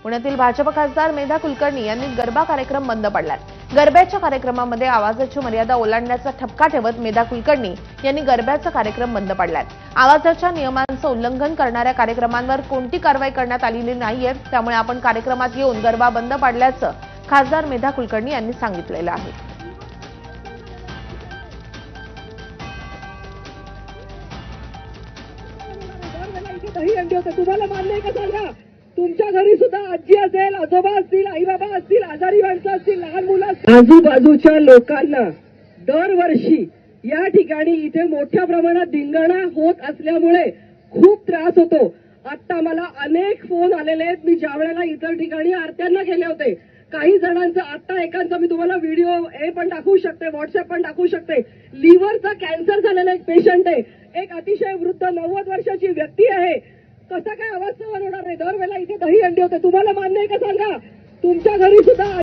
पुण्यातील भाजप खासदार मेधा कुलकर्णी यांनी गरबा कार्यक्रम बंद पाडलाय। गरब्याच्या कार्यक्रमामध्ये आवाजाची मर्यादा ओलांडण्याचा ठपका ठेवत मेधा कुलकर्णी यांनी गरब्याचा कार्यक्रम बंद पाडलाय। आवाजाच्या नियमांचं उल्लंघन करणाऱ्या कार्यक्रमांवर कोणती कारवाई करण्यात आलेली नाहीये, त्यामुळे आपण कार्यक्रमात येऊन गरबा बंद पाडल्याचं खासदार मेधा कुलकर्णी यांनी सांगितलेलं आहे। तुम्हाला मान्य आहे का सांगा? तुमच्या घरी सुद्धा आजी असेल, आजोबा असतील, आई बाबा असतील, आजारी माणसं असतील, लहान मुलं असतील, आजूबाजूच्या लोकांना दरवर्षी या ठिकाणी इथे मोठ्या प्रमाणात धिंगाणा होत असल्यामुळे खूप त्रास होतो। आता मला अनेक फोन आलेले आहेत। मी ज्या वेळेला इतर ठिकाणी आरत्यांना गेले होते, काही जणांचं आता एकांचा मी तुम्हाला व्हिडिओ हे पण दाखवू शकते, व्हॉट्सअप पण दाखवू शकते। लिव्हरचा कॅन्सर झालेला एक पेशंट आहे, एक अतिशय वृद्ध 90 वर्षाची व्यक्ती आहे। कसा काय आवाज सहन होणार नाही? दरवेळेला इथे दही अंडी होते। तुम्हाला मान्य आहे का सांगा? तुमच्या घरी सुद्धा